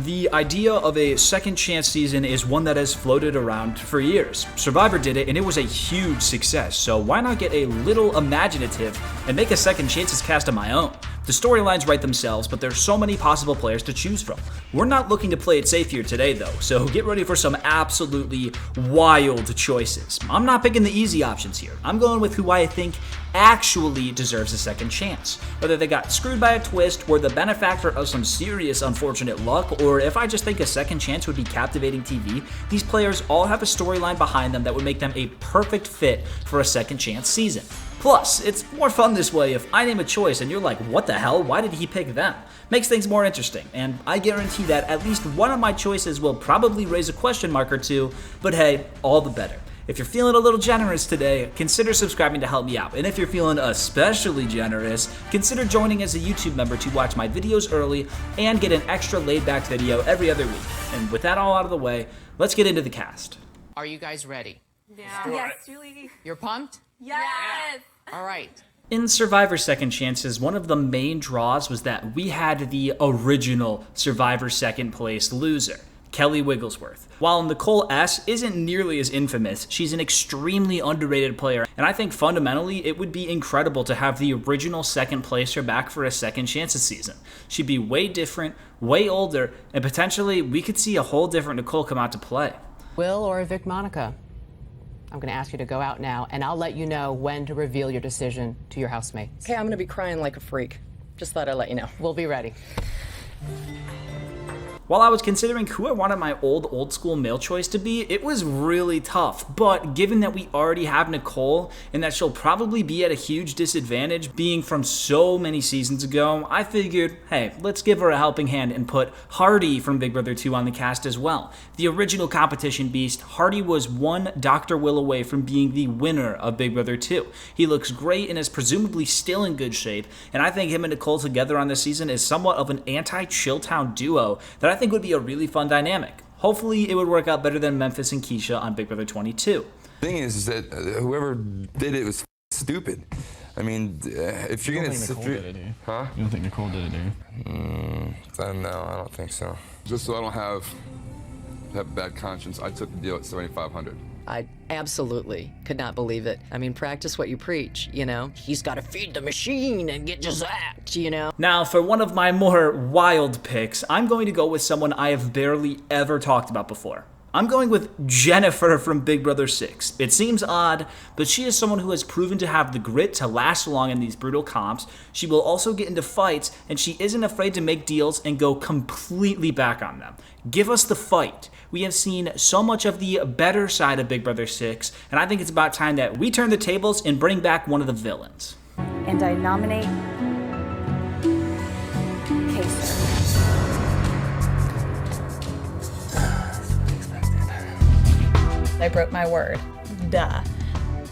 The idea of a second chance season is one that has floated around for years. Survivor did it and it was a huge success, so why not get a little imaginative and make a second chances cast of my own? The storylines write themselves, but there's so many possible players to choose from. We're not looking to play it safe here today though, so get ready for some absolutely wild choices. I'm not picking the easy options here. I'm going with who I think actually deserves a second chance. Whether they got screwed by a twist, were the benefactor of some serious unfortunate luck, or if I just think a second chance would be captivating TV, these players all have a storyline behind them that would make them a perfect fit for a second chance season. Plus, it's more fun this way if I name a choice and you're like, what the hell, why did he pick them? Makes things more interesting, and I guarantee that at least one of my choices will probably raise a question mark or two, but hey, all the better. If you're feeling a little generous today, consider subscribing to help me out. And if you're feeling especially generous, consider joining as a YouTube member to watch my videos early and get an extra laid-back video every other week. And with that all out of the way, let's get into the cast. Are you guys ready? Yeah. Yes, Julie. You're pumped? Yes. All right. In Survivor Second Chances, one of the main draws was that we had the original Survivor Second Place loser, Kelly Wigglesworth. While Nicole S. isn't nearly as infamous, she's an extremely underrated player, and I think fundamentally it would be incredible to have the original second placer back for a second chances season. She'd be way different, way older, and potentially we could see a whole different Nicole come out to play. Will or evict Monica? I'm going to ask you to go out now, and I'll let you know when to reveal your decision to your housemates. Okay, I'm going to be crying like a freak. Just thought I'd let you know. We'll be ready. While I was considering who I wanted my old school male choice to be, it was really tough. But given that we already have Nicole and that she'll probably be at a huge disadvantage being from so many seasons ago, I figured, hey, let's give her a helping hand and put Hardy from Big Brother 2 on the cast as well. The original competition beast, Hardy was one Dr. Will away from being the winner of Big Brother 2. He looks great and is presumably still in good shape, and I think him and Nicole together on this season is somewhat of an anti-Chilltown duo that I think would be a really fun dynamic. Hopefully it would work out better than Memphis and Keisha on Big Brother 22. The thing is that whoever did it was stupid. I mean, if you're gonna sit through, huh? You don't think Nicole did it, do you? No, I don't think so. Just so I don't have a bad conscience, I took the deal at $7,500. I absolutely could not believe it. I mean, practice what you preach, you know? He's got to feed the machine and get just that, you know? Now, for one of my more wild picks, I'm going to go with someone I have barely ever talked about before. I'm going with Jennifer from Big Brother 6. It seems odd, but she is someone who has proven to have the grit to last long in these brutal comps. She will also get into fights, and she isn't afraid to make deals and go completely back on them. Give us the fight. We have seen so much of the better side of Big Brother 6, and I think it's about time that we turn the tables and bring back one of the villains. And I nominate Kaitlyn. I broke my word. Duh.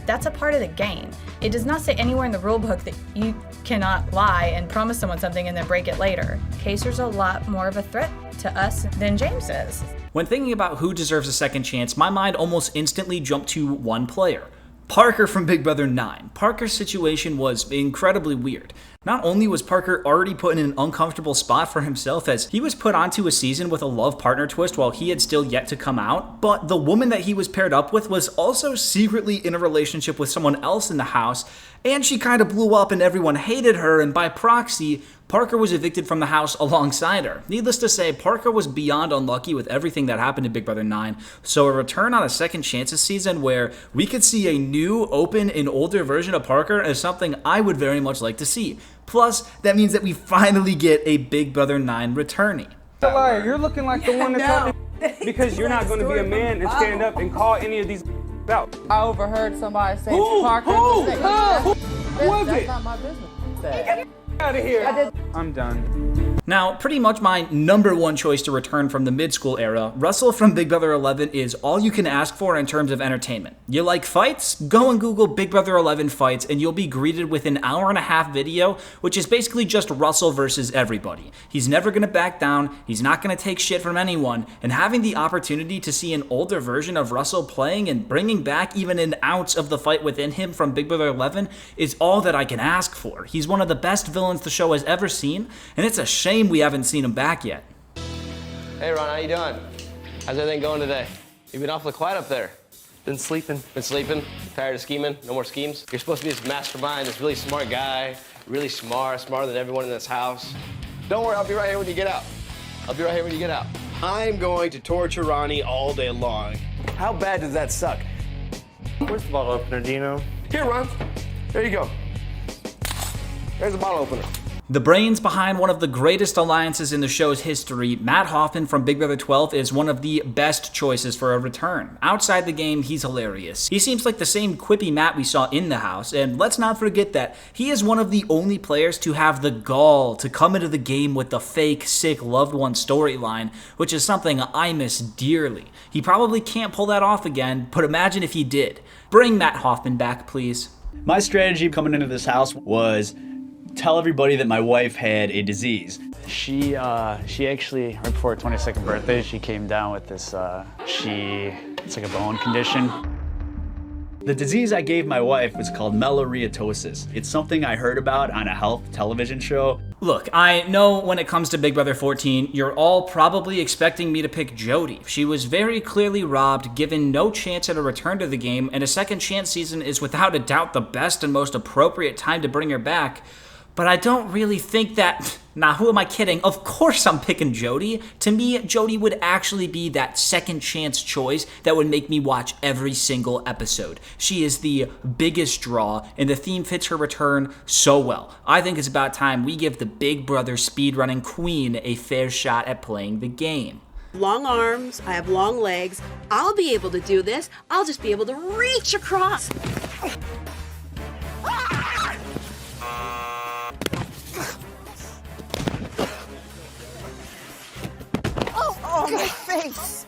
That's a part of the game. It does not say anywhere in the rule book that you cannot lie and promise someone something and then break it later. Kaitlyn's a lot more of a threat to us than James is. When thinking about who deserves a second chance, my mind almost instantly jumped to one player. Parker from Big Brother 9. Parker's situation was incredibly weird. Not only was Parker already put in an uncomfortable spot for himself as he was put onto a season with a love partner twist while he had still yet to come out, but the woman that he was paired up with was also secretly in a relationship with someone else in the house, and she kind of blew up and everyone hated her, and by proxy, Parker was evicted from the house alongside her. Needless to say, Parker was beyond unlucky with everything that happened in Big Brother 9, so a return on a second chances season where we could see a new, open, and older version of Parker is something I would very much like to see. Plus, that means that we finally get a Big Brother 9 returnee. Liar, you're looking like the one that because you're not going to be a man and stand up and call any of these out. I overheard somebody say Parker. Who was That's it? not my business. Get out of here. I'm done. Now, pretty much my number one choice to return from the mid-school era, Russell from Big Brother 11 is all you can ask for in terms of entertainment. You like fights? Go and Google Big Brother 11 fights and you'll be greeted with an hour-and-a-half video, which is basically just Russell versus everybody. He's never going to back down, he's not going to take shit from anyone, and having the opportunity to see an older version of Russell playing and bringing back even an ounce of the fight within him from Big Brother 11 is all that I can ask for. He's one of the best villains the show has ever seen, and it's a shame we haven't seen him back yet. Hey, Ron, how you doing? How's everything going today? You've been awfully quiet up there. Been sleeping. Been sleeping? Tired of scheming? No more schemes? You're supposed to be this mastermind, this really smart guy, really smart, smarter than everyone in this house. Don't worry, I'll be right here when you get out. I'll be right here when you get out. I'm going to torture Ronnie all day long. How bad does that suck? Where's the bottle opener, do you know? Here, Ron. There you go. There's the bottle opener. The brains behind one of the greatest alliances in the show's history, Matt Hoffman from Big Brother 12 is one of the best choices for a return. Outside the game, he's hilarious. He seems like the same quippy Matt we saw in the house, and let's not forget that he is one of the only players to have the gall to come into the game with the fake, sick loved one storyline, which is something I miss dearly. He probably can't pull that off again, but imagine if he did. Bring Matt Hoffman back, please. My strategy coming into this house was tell everybody that my wife had a disease. She actually, right before her 22nd birthday, she came down with this, it's like a bone condition. The disease I gave my wife was called melorrheatosis. It's something I heard about on a health television show. Look, I know when it comes to Big Brother 14, you're all probably expecting me to pick Jodi. She was very clearly robbed, given no chance at a return to the game, and a second chance season is without a doubt the best and most appropriate time to bring her back. But I don't really think that... Nah, who am I kidding? Of course I'm picking Jodi. To me, Jodi would actually be that second chance choice that would make me watch every single episode. She is the biggest draw, and the theme fits her return so well. I think it's about time we give the Big Brother speedrunning queen a fair shot at playing the game. Long arms, I have long legs. I'll be able to do this. I'll just be able to reach across. Oh, my face!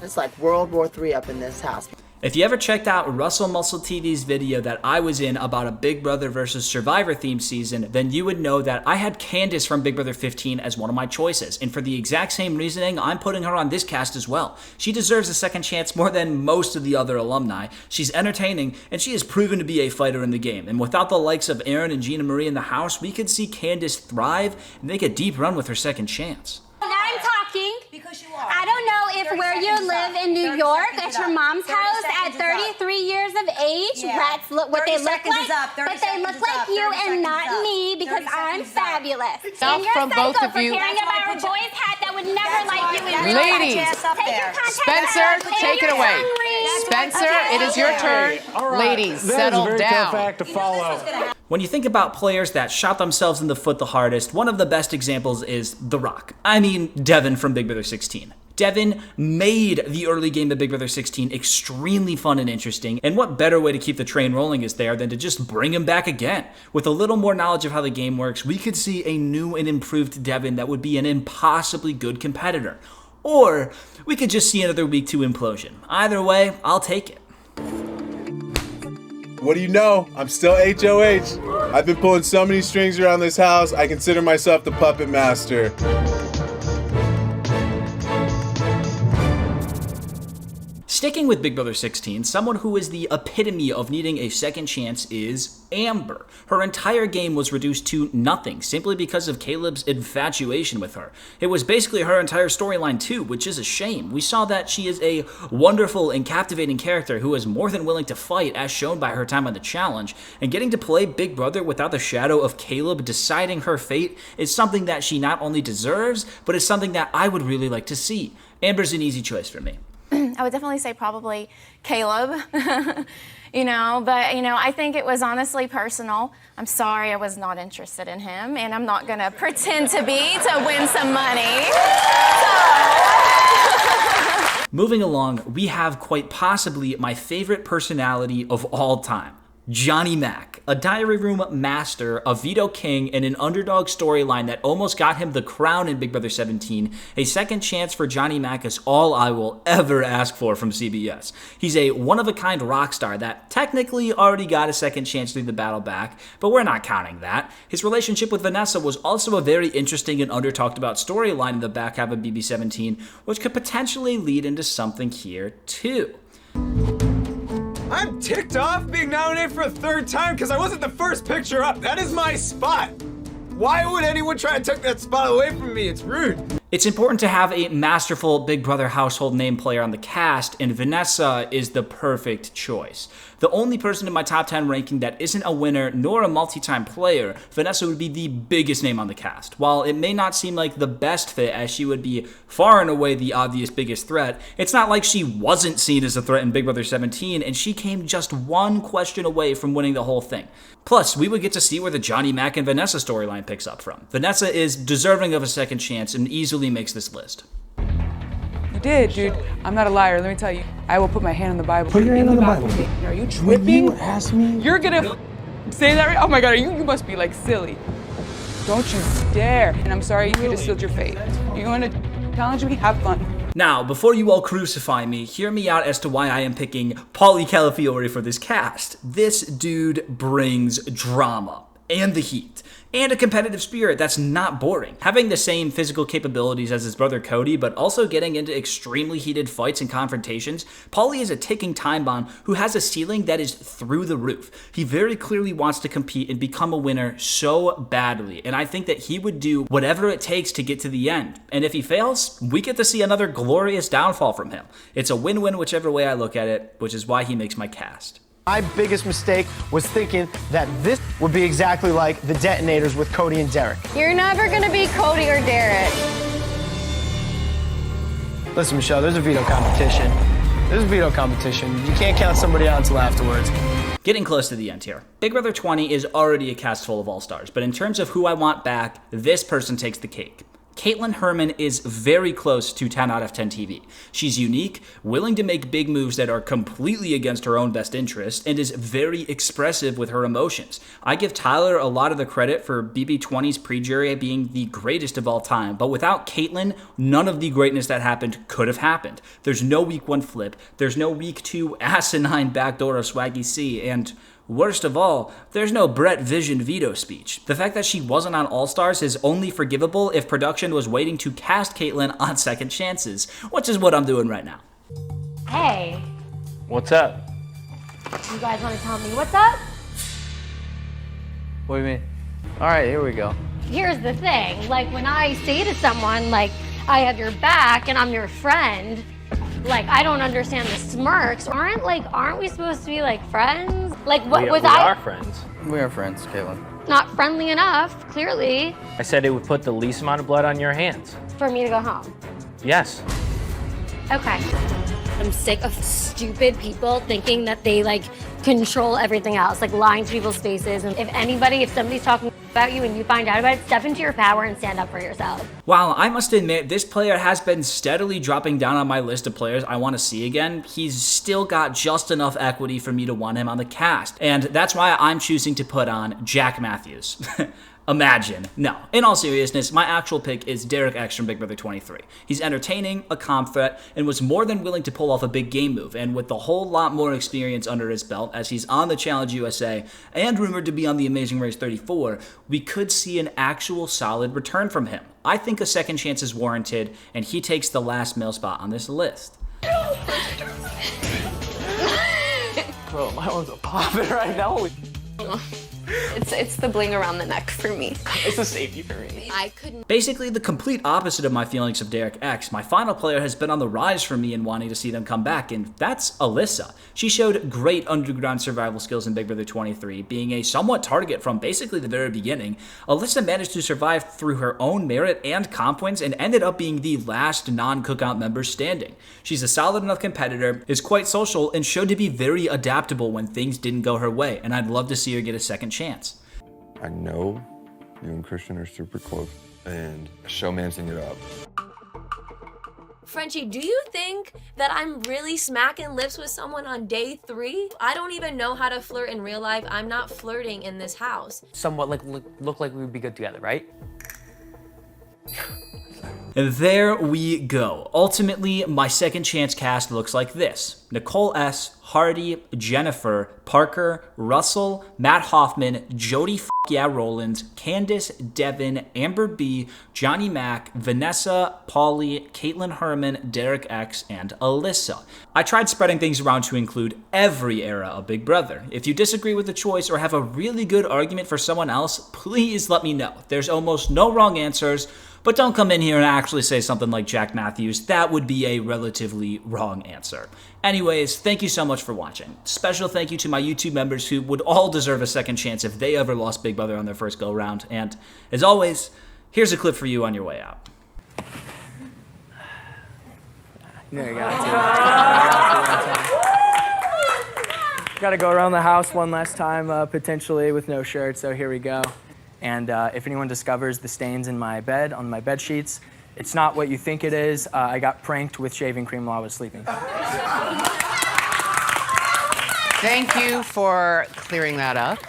It's like World War III up in this house. If you ever checked out Russell Muscle TV's video that I was in about a Big Brother vs. Survivor themed season, then you would know that I had Candice from Big Brother 15 as one of my choices. And for the exact same reasoning, I'm putting her on this cast as well. She deserves a second chance more than most of the other alumni. She's entertaining, and she has proven to be a fighter in the game. And without the likes of Aaron and Gina Marie in the house, we could see Candice thrive and make a deep run with her second chance. Now I'm talking because you are. I don't know if where you live in New York at your mom's house at 33 years of age, rats look what they look like, but they look like you and not me because I'm fabulous. Enough from both of you. Carrying about a boy's hat that would never like you in real Ladies, life. Spencer, take it away. Spencer, it is your turn. Ladies, settle down. Fact to follow. When you think about players that shot themselves in the foot the hardest, one of the best examples is The Rock. I mean, Devin from Big Brother 16. Devin made the early game of Big Brother 16 extremely fun and interesting, and what better way to keep the train rolling is there than to just bring him back again. With a little more knowledge of how the game works, we could see a new and improved Devin that would be an impossibly good competitor. Or we could just see another Week 2 implosion. Either way, I'll take it. What do you know? I'm still HOH. I've been pulling so many strings around this house, I consider myself the puppet master. Sticking with Big Brother 16, someone who is the epitome of needing a second chance is Amber. Her entire game was reduced to nothing simply because of Caleb's infatuation with her. It was basically her entire storyline too, which is a shame. We saw that she is a wonderful and captivating character who is more than willing to fight as shown by her time on the challenge, and getting to play Big Brother without the shadow of Caleb deciding her fate is something that she not only deserves, but is something that I would really like to see. Amber's an easy choice for me. I would definitely say probably Caleb, but I think it was honestly personal. I'm sorry I was not interested in him, and I'm not gonna pretend to be to win some money. Moving along, we have quite possibly my favorite personality of all time. Johnny Mac, a diary room master, a veto king, and an underdog storyline that almost got him the crown in Big Brother 17. A second chance for Johnny Mac is all I will ever ask for from CBS. He's a one-of-a-kind rock star that technically already got a second chance through the battle back, but we're not counting that. His relationship with Vanessa was also a very interesting and under-talked-about storyline in the back half of BB17, which could potentially lead into something here too. I'm ticked off being nominated for a third time because I wasn't the first picture up. That is my spot. Why would anyone try to take that spot away from me? It's rude. It's important to have a masterful Big Brother household name player on the cast, and Vanessa is the perfect choice. The only person in my top 10 ranking that isn't a winner nor a multi-time player, Vanessa would be the biggest name on the cast. While it may not seem like the best fit, as she would be far and away the obvious biggest threat, it's not like she wasn't seen as a threat in Big Brother 17, and she came just one question away from winning the whole thing. Plus, we would get to see where the Johnny, Mac, and Vanessa storyline picks up from. Vanessa is deserving of a second chance and easily makes this list. You did, dude. I'm not a liar. Let me tell you. I will put my hand on the Bible. Put your hand on the Bible. Are you tripping? When you ask me, You're gonna say that right? Oh my God, you must be like silly. Don't you dare. And I'm sorry you just sealed your fate. You want to challenge me? Have fun. Now, before you all crucify me, hear me out as to why I am picking Paulie Calafiore for this cast. This dude brings drama and the heat and a competitive spirit that's not boring. Having the same physical capabilities as his brother Cody, but also getting into extremely heated fights and confrontations, Paulie is a ticking time bomb who has a ceiling that is through the roof. He very clearly wants to compete and become a winner so badly, and I think that he would do whatever it takes to get to the end. And if he fails, we get to see another glorious downfall from him. It's a win-win whichever way I look at it, which is why he makes my cast. My biggest mistake was thinking that this would be exactly like the detonators with Cody and Derek. You're never gonna be Cody or Derek. Listen, Michelle, there's a veto competition. There's a veto competition. You can't count somebody out until afterwards. Getting close to the end here. Big Brother 20 is already a cast full of all-stars, but in terms of who I want back, this person takes the cake. Kaitlyn Herman is very close to 10 out of 10 TV. She's unique, willing to make big moves that are completely against her own best interest, and is very expressive with her emotions. I give Tyler a lot of the credit for BB20's pre-jury being the greatest of all time, but without Kaitlyn, none of the greatness that happened could have happened. There's no week 1 flip, there's no week 2 asinine backdoor of Swaggy C, and worst of all, there's no Brett Vision veto speech. The fact that she wasn't on All-Stars is only forgivable if production was waiting to cast Kaitlyn on second chances, which is what I'm doing right now. Hey, What's up? you guys want to tell me what's up? What do you mean? All right, here we go. Here's the thing, like when I say to someone, like, I have your back and I'm your friend, like, I don't understand the smirks. Aren't we supposed to be like friends? Like, what we was are friends. we are friends, Kaitlyn. not friendly enough, clearly, I said it would put the least amount of blood on your hands. for me to go home? Yes. Okay. I'm sick of stupid people thinking that they like control everything else, like lying to people's faces. And if somebody's talking about you and you find out about it, step into your power and stand up for yourself. While I must admit, this player has been steadily dropping down on my list of players I want to see again, he's still got just enough equity for me to want him on the cast. And that's why I'm choosing to put on Jack Matthews. Imagine. No. In all seriousness, my actual pick is Derek X from Big Brother 23. He's entertaining, a comp threat, and was more than willing to pull off a big game move, and with a whole lot more experience under his belt, as he's on the Challenge USA, and rumored to be on the Amazing Race 34, we could see an actual solid return from him. I think a second chance is warranted, and he takes the last male spot on this list. Bro, my arms are popping right now. It's the bling around the neck for me. It's a safety for me. I couldn't. Basically the complete opposite of my feelings of Derek X. My final player has been on the rise for me in wanting to see them come back, and that's Alyssa. She showed great underground survival skills in Big Brother 23, being a somewhat target from basically the very beginning. Alyssa managed to survive through her own merit and comp wins and ended up being the last non-cookout member standing. She's a solid enough competitor, is quite social, and showed to be very adaptable when things didn't go her way, and I'd love to see her get a second chance. I know you and Christian are super close, and showmancing it up. Frenchie, do you think that I'm really smacking lips with someone on day 3? I don't even know how to flirt in real life. I'm not flirting in this house. Somewhat like look like we would be good together, right? There we go. Ultimately, my second chance cast looks like this. Nicole S., Hardy, Jennifer, Parker, Russell, Matt Hoffman, Jodi Rollins, Candice, Devin, Amber B, Johnny Mac, Vanessa, Paulie, Kaitlyn Herman, Derek X, and Alyssa. I tried spreading things around to include every era of Big Brother. If you disagree with the choice or have a really good argument for someone else, please let me know. There's almost no wrong answers, But don't come in here and actually say something like Jack Matthews. That would be a relatively wrong answer. Anyways, thank you so much for watching. Special thank you to my YouTube members who would all deserve a second chance if they ever lost Big Brother on their first go-round. And as always, here's a clip for you on your way out. There you go. Got to go around the house one last time, potentially with no shirt, so here we go. And if anyone discovers the stains in my bed, on my bed sheets, it's not what you think it is. I got pranked with shaving cream while I was sleeping. Thank you for clearing that up.